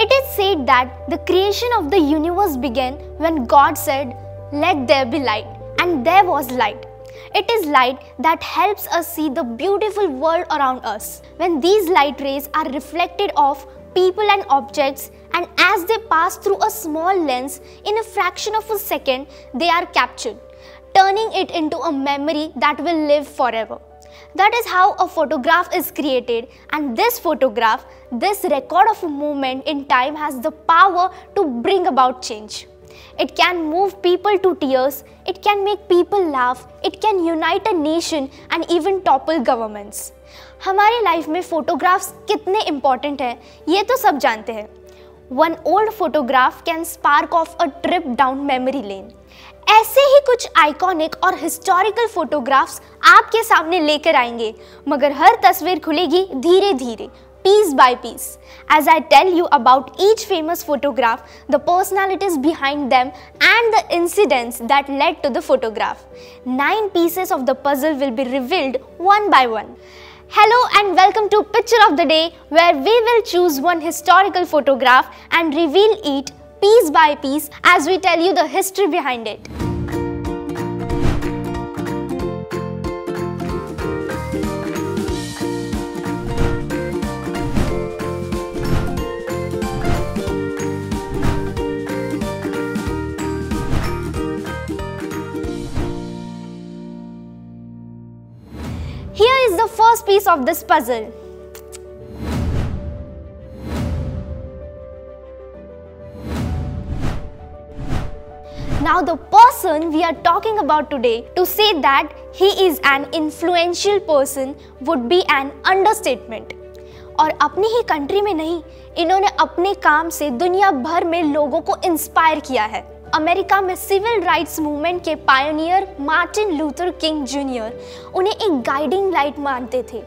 It is said that the creation of the universe began when God said, "Let there be light," and there was light. It is light that helps us see the beautiful world around us. When these light rays are reflected off people and objects, and as they pass through a small lens in a fraction of a second, they are captured, turning it into a memory that will live forever. That is how a photograph is created, and this photograph, this record of a moment in time, has the power to bring about change. It can move people to tears, it can make people laugh, it can unite a nation and even topple governments. हमारी life में photographs कितने important हैं ये तो सब जानते हैं. One old photograph can spark off a trip down memory lane. ऐसे ही कुछ आइकॉनिक और हिस्टोरिकल फोटोग्राफ्स आपके सामने लेकर आएंगे, मगर हर तस्वीर खुलेगी धीरे धीरे, piece by piece. As I tell you about each famous photograph, the personalities behind them and the incidents that led to the photograph. 9 pieces of the puzzle will be revealed one by one. Hello and welcome to Picture of the Day, where we will choose one historical photograph and reveal it piece by piece as we tell you the history behind it. Here is the first piece of this puzzle. Now the person we are talking about today, to say that he is an influential person would be an understatement. और अपनी ही country में नहीं, इन्होंने अपने काम से दुनिया भर में लोगों को इंस्पायर किया है. अमेरिका में सिविल राइट्स मूवमेंट के Pioneer Martin Luther king junior उन्हें एक गाइडिंग लाइट मानते थे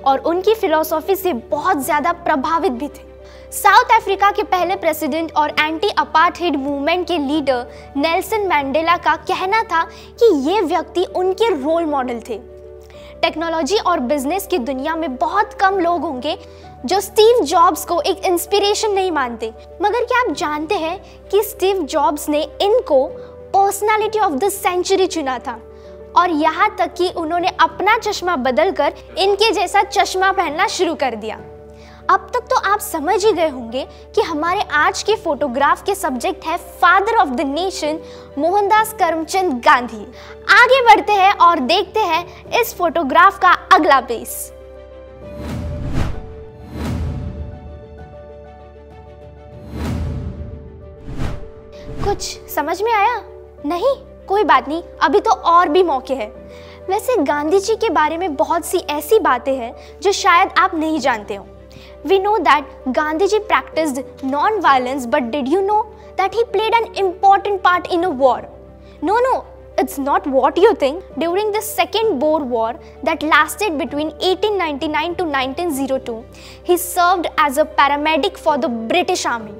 और उनकी फिलॉसफी से बहुत ज़्यादा प्रभावित भी थे. साउथ अफ्रीका के पहले प्रेसिडेंट और एंटी अपार्थाइड मूवमेंट के लीडर नेल्सन मैंडेला का कहना था कि ये व्यक्ति उनके रोल मॉडल थे. टेक्नोलॉजी और बिजनेस की दुनिया में बहुत कम लोग होंगे जो स्टीव जॉब्स को एक इंस्पिरेशन नहीं मानते, मगर क्या आप जानते हैं कि स्टीव जॉब्स ने इनको पर्सनालिटी ऑफ द सेंचुरी चुना था, और यहाँ तक कि उन्होंने अपना चश्मा बदलकर इनके जैसा चश्मा पहनना शुरू कर दिया. अब तक तो आप समझ ही गए होंगे कि हमारे आज के फोटोग्राफ के सब्जेक्ट है father of the nation Mohandas Karamchand Gandhi. आगे बढ़ते हैं और देखते हैं इस फोटोग्राफ का अगला पीस. कुछ समझ में आया? नहीं, कोई बात नहीं, अभी तो और भी मौके हैं. वैसे गांधी जी के बारे में बहुत सी ऐसी बातें हैं जो शायद आप नहीं जानते हो. We know that Gandhiji practiced non-violence, but did you know that he played an important part in a war? No, it's not what you think. During the Second Boer War that lasted between 1899 to 1902, he served as a paramedic for the British Army.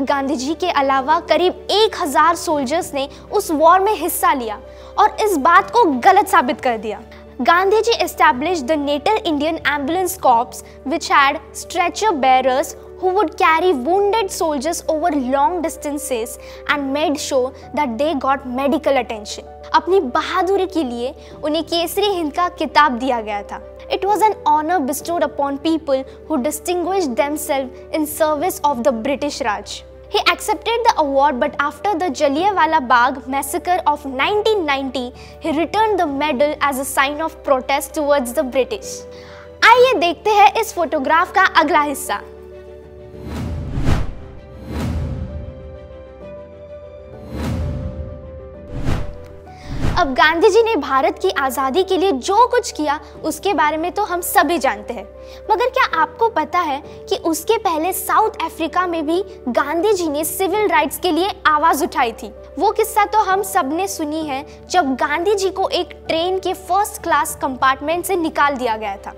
Gandhi ji के अलावा करीब 1000 soldiers ने उस war में हिस्सा लिया और इस बात को गलत साबित कर दिया. Gandhiji established the Natal Indian Ambulance Corps, which had stretcher bearers who would carry wounded soldiers over long distances and made sure that they got medical attention. अपनी बहादुरी के लिए उन्हें केसरी हिंद का खिताब दिया गया था. It was an honor bestowed upon people who distinguished themselves in service of the British Raj. He accepted the award, but after the Jallianwala Bagh massacre of 1990, he returned the medal as a sign of protest towards the British. आइए देखते हैं इस photograph का अगला हिस्सा. अब गांधी जी ने भारत की आज़ादी के लिए जो कुछ किया उसके बारे में तो हम सभी जानते हैं, मगर क्या आपको पता है कि उसके पहले साउथ अफ्रीका में भी गांधी जी ने सिविल राइट्स के लिए आवाज़ उठाई थी. वो किस्सा तो हम सब ने सुनी है जब गांधी जी को एक ट्रेन के फर्स्ट क्लास कंपार्टमेंट से निकाल दिया गया था.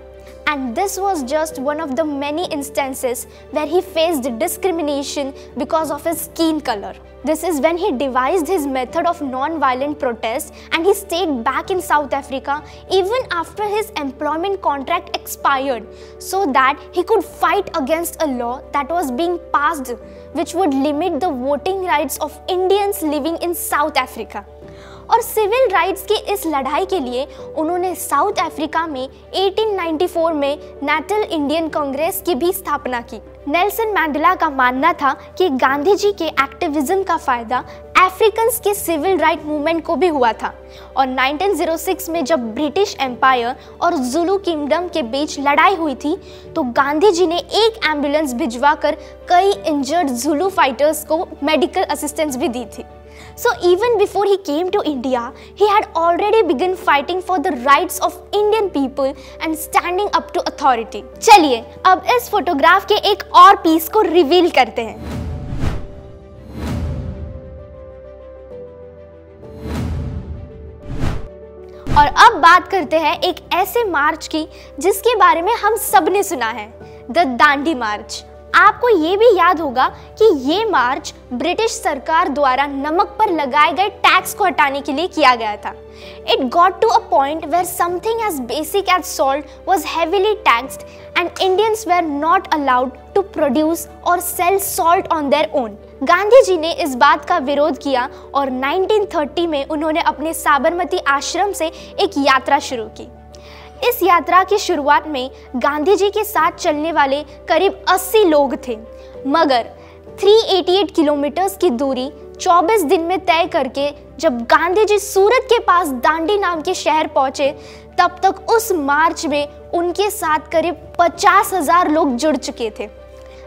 And this was just one of the many instances where he faced discrimination because of his skin color. This is when he devised his method of non-violent protest, and he stayed back in South Africa even after his employment contract expired, so that he could fight against a law that was being passed which would limit the voting rights of Indians living in South Africa. और civil rights की इस लड़ाई के लिए उन्होंने south Africa में 1894 में national Indian Congress की भी स्थापना की। नेल्सन मैंडेला का मानना था कि गांधी जी के एक्टिविज्म का फायदा अफ्रीकन्स के सिविल राइट मूवमेंट को भी हुआ था, और 1906 में जब ब्रिटिश एम्पायर और जुलू किंगडम के बीच लड़ाई हुई थी तो गांधी जी ने एक एम्बुलेंस भिजवाकर कई इंजर्ड जुलू फाइटर्स को मेडिकल असिस्टेंस भी दी थी। So even before he came to India, he had already begun fighting for the rights of Indian people and standing up to authority. चलिए अब इस फोटोग्राफ के एक और पीस को रिवील करते हैं। और अब बात करते हैं एक ऐसे मार्च की जिसके बारे में हम सब ने सुना है, द दांडी मार्च। आपको ये भी याद होगा कि ये मार्च ब्रिटिश सरकार द्वारा नमक पर लगाए गए टैक्स को हटाने के लिए किया गया था। It got to a point where something as basic as salt was heavily taxed and Indians were not allowed to produce or sell salt on their own. Gandhi ji ने इस बात का विरोध किया और 1930 में उन्होंने अपने साबरमती आश्रम से एक यात्रा शुरू की। इस यात्रा की शुरुआत में गांधी जी के साथ चलने वाले करीब 80 लोग थे, मगर 388 किलोमीटर की दूरी 24 दिन में तय करके जब गांधी जी सूरत के पास दांडी नाम के शहर पहुंचे, तब तक उस मार्च में उनके साथ करीब 50,000 लोग जुड़ चुके थे।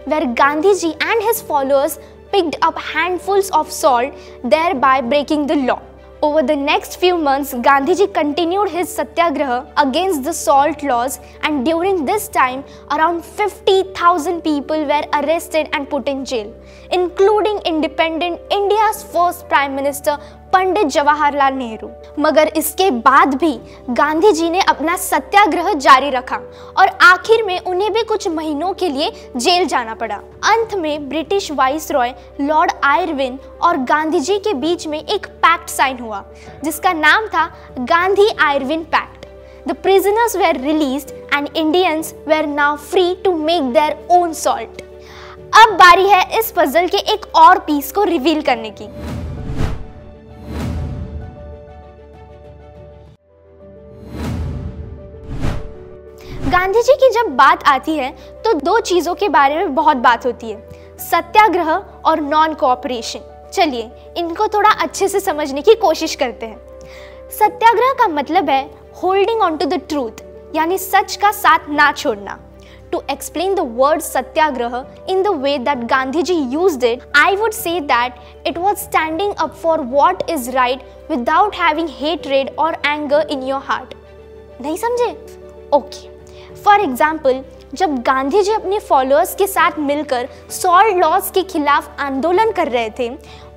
Where Gandhi ji and his followers picked up handfuls of salt, thereby breaking the law. Over the next few months, Gandhiji continued his satyagraha against the salt laws, and during this time, around 50,000 people were arrested and put in jail, including independent India's first Prime Minister Pandit Jawaharlal Nehru. मगर इसके बाद भी गांधी जी ने अपना सत्याग्रह जारी रखा और आखिर में उन्हें भी कुछ महीनों के लिए जेल जाना पड़ा। अंत में ब्रिटिश वाइसरॉय लॉर्ड आयरविन और गांधी जी के बीच में एक पैक्ट साइन हुआ जिसका नाम था Gandhi Irwin pact. The prisoners were released and Indians were now free to make their own salt। अब बारी है इस पजल के एक और पीस को रिवील करने की। गांधी जी की जब बात आती है तो दो चीजों के बारे में बहुत बात होती है, सत्याग्रह और नॉन कोऑपरेशन। चलिए इनको थोड़ा अच्छे से समझने की कोशिश करते हैं। सत्याग्रह का मतलब है holding on to the truth, यानी सच का साथ ना छोड़ना। To explain the word satyagraha in the way that Gandhiji used it, I would say that it was standing up for what is right without having hatred or anger in your heart। नहीं समझे? Okay. For example, जब गांधी जी अपने followers के साथ मिलकर salt laws के खिलाफ आंदोलन कर रहे थे,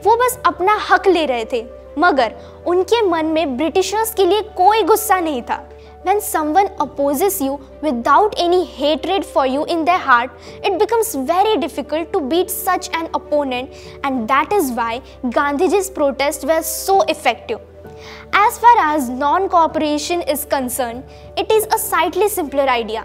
वो बस अपना हक ले रहे थे, मगर उनके मन में ब्रिटिशर्स के लिए कोई गुस्सा नहीं था। When someone opposes you without any hatred for you in their heart, it becomes very difficult to beat such an opponent, and that is why Gandhiji's protests were so effective. As far as non-cooperation is concerned, it is a slightly simpler idea.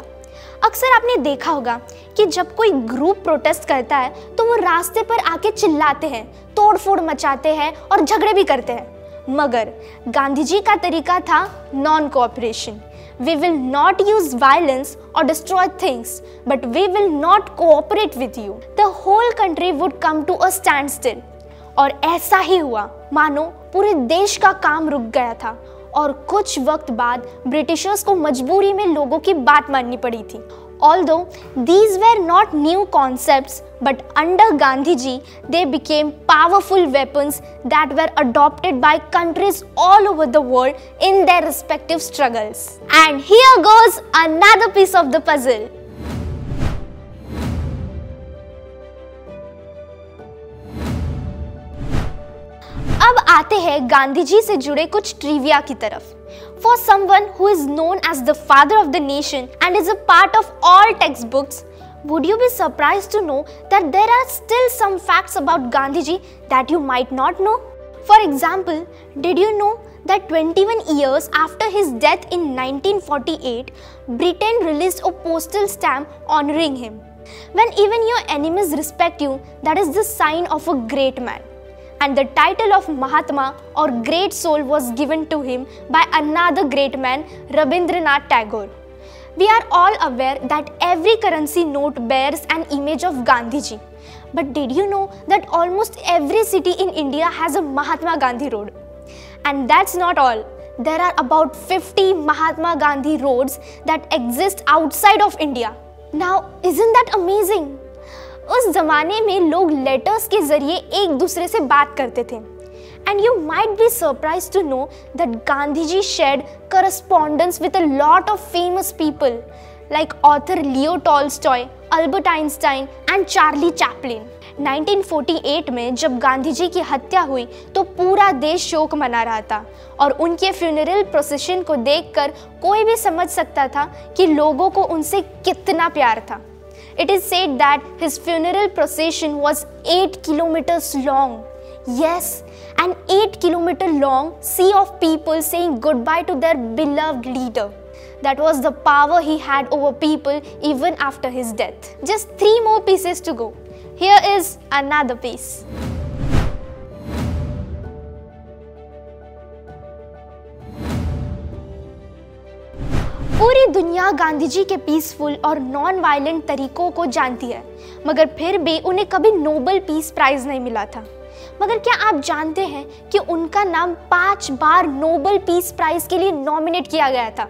अक्सर आपने देखा होगा कि जब कोई group protest करता है तो वो रास्ते पर आके चिल्लाते हैं, तोड़फोड़ मचाते हैं और झगड़े भी करते हैं। मगर गांधी जी का तरीका था non cooperation. We will not use violence or destroy things, but we will not cooperate with you. The whole country would come to a standstill. और ऐसा ही हुआ, मानो पूरे देश का काम रुक गया था और कुछ वक्त बाद ब्रिटिशर्स को मजबूरी में लोगों की बात माननी पड़ी थी। Although these were not new concepts, but under Gandhiji they became powerful weapons that were adopted by countries all over the world in their respective struggles. And here goes another piece of the puzzle. अब आते हैं गांधी जी से जुड़े कुछ trivia की तरफ। For someone who is known as the father of the nation and is a part of all textbooks, would you be surprised to know that there are still some facts about Gandhiji that you might not know? For example, did you know that 21 years after his death in 1948, Britain released a postal stamp honoring him? When even your enemies respect you, that is the sign of a great man. And the title of Mahatma or Great Soul was given to him by another great man, Rabindranath Tagore. We are all aware that every currency note bears an image of Gandhiji. But did you know that almost every city in India has a Mahatma Gandhi road? And that's not all. There are about 50 Mahatma Gandhi roads that exist outside of India. Now, isn't that amazing? उस जमाने में लोग letters के जरिए एक दूसरे से बात करते थे. And you might be surprised to know that Gandhiji shared correspondence with a lot of famous people like author Leo Tolstoy, Albert Einstein and Charlie Chaplin. 1948 में जब गांधीजी की हत्या हुई तो पूरा देश शोक मना रहा था और उनके फ्यूनरल प्रोसेशन को देखकर कोई भी समझ सकता था कि लोगों को उनसे कितना प्यार था. It is said that his funeral procession was 8 kilometers long. Yes, an 8-kilometer long sea of people saying goodbye to their beloved leader. That was the power he had over people even after his death. Just 3 more pieces to go. Here is another piece. पूरी दुनिया गांधीजी के peaceful और non violent तरीकों को जानती है, मगर फिर भी उन्हें कभी नोबेल पीस प्राइज नहीं मिला था. मगर क्या आप जानते हैं कि उनका नाम 5 बार नोबेल पीस प्राइज के लिए नॉमिनेट किया गया था?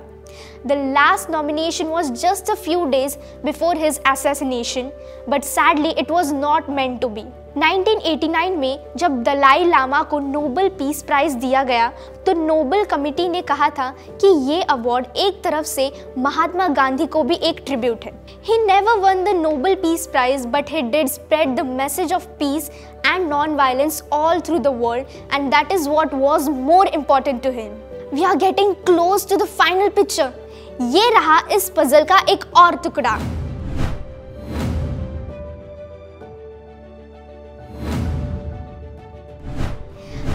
The last nomination was just a few days before his assassination, but sadly it was not meant to be. 1989 में जब दलाई लामा को नोबेल पीस प्राइज दिया गया तो नोबेल कमेटी ने कहा था कि ये अवार्ड एक तरफ से महात्मा गांधी को भी एक ट्रिब्यूट है. He never won the Nobel Peace Prize, but he did spread the message of peace and non-violence all through the world, and that is what was more important to him. We are getting close to the final picture. ये रहा इस puzzle का एक और टुकड़ा.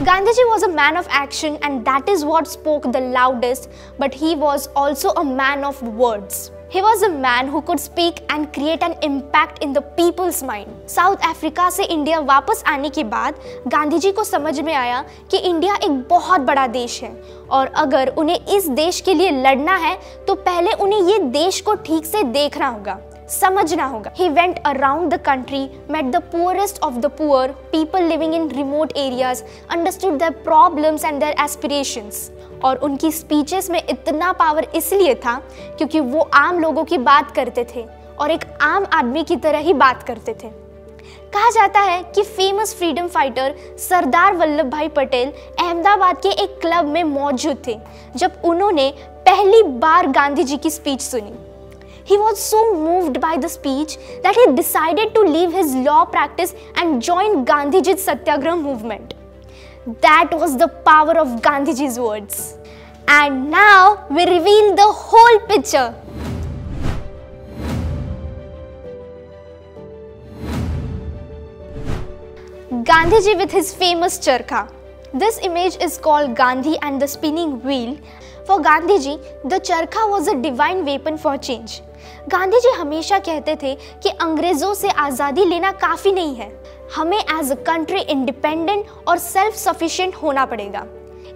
Gandhiji was a man of action, and that is what spoke the loudest, but he was also a man of words. He was a man who could speak and create an impact in the people's mind. South Africa से India वापस आने के बाद गांधीजी को समझ में आया कि इंडिया एक बहुत बड़ा देश है और अगर उन्हें इस देश के लिए लड़ना है तो पहले उन्हें ये देश को ठीक से देखना होगा, समझना होगा. He went around the country, met the poorest of the poor, people living in remote areas, understood their problems and their aspirations. और उनकी स्पीचेस में इतना पावर इसलिए था क्योंकि वो आम लोगों की बात करते थे और एक आम आदमी की तरह ही बात करते थे. कहा जाता है कि famous freedom fighter Sardar Vallabh भाई पटेल अहमदाबाद के एक क्लब में मौजूद थे जब उन्होंने पहली बार गांधी जी की स्पीच सुनी. He was so moved by the speech that he decided to leave his law practice and join Gandhiji's Satyagrah movement. That was the power of Gandhiji's words. And now we reveal the whole picture. Gandhiji with his famous charkha. This image is called Gandhi and the spinning wheel. For Gandhiji, the charkha was a divine weapon for change. Gandhiji हमेशा कहते थे कि अंग्रेजों से आज़ादी लेना काफ़ी नहीं है, हमें एज अ कंट्री इंडिपेंडेंट और सेल्फ सफिशिएंट होना पड़ेगा.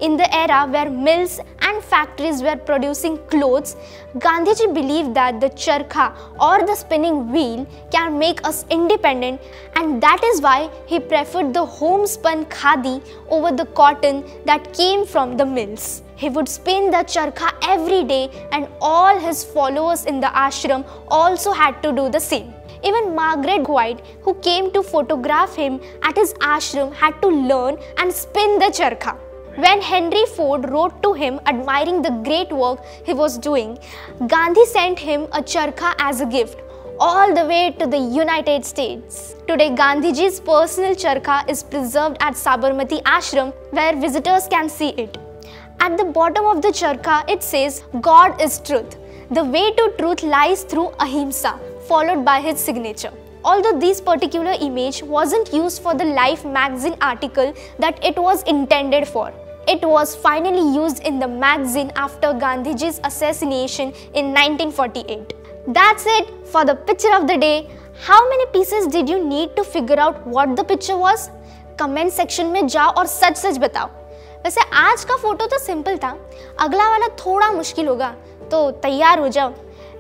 In the era where mills and factories were producing clothes, Gandhiji believed that the charkha or the spinning wheel can make us independent, and that is why he preferred the homespun khadi over the cotton that came from the mills. He would spin the charkha every day, and all his followers in the ashram also had to do the same. Even Margaret White, who came to photograph him at his ashram, had to learn and spin the charkha. When Henry Ford wrote to him admiring the great work he was doing, Gandhi sent him a charkha as a gift, all the way to the United States. Today, Gandhiji's personal charkha is preserved at Sabarmati Ashram, where visitors can see it. At the bottom of the charkha, it says, God is truth. The way to truth lies through ahimsa, followed by his signature. Although this particular image wasn't used for the Life magazine article that it was intended for, it was finally used in the magazine after Gandhiji's assassination in 1948. That's it for the picture of the day. How many pieces did you need to figure out what the picture was? Comment section में जाओ और सच सच बताओ। वैसे आज का photo तो simple था, अगला वाला थोड़ा मुश्किल होगा, तो तैयार हो जाओ।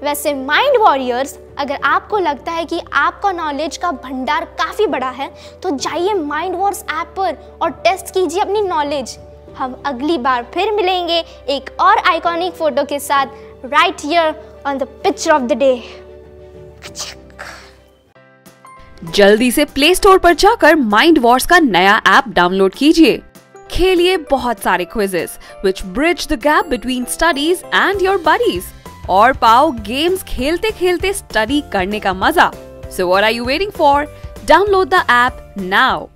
वैसे माइंड वॉरियर्स, अगर आपको लगता है कि आपका नॉलेज का भंडार काफ़ी बड़ा है तो जाइए माइंड वॉर्स ऐप पर और टेस्ट कीजिए अपनी नॉलेज। हम अगली बार फिर मिलेंगे एक और आइकॉनिक फोटो के साथ, right here on the picture of the day. जल्दी से प्ले स्टोर पर जाकर माइंड वॉर्स का नया ऐप डाउनलोड कीजिए। खेलिए बहुत सारे quizzes which bridge the gap between studies and your buddies, और पाओ गेम्स खेलते खेलते स्टडी करने का मजा। So what are you waiting for? Download the app now.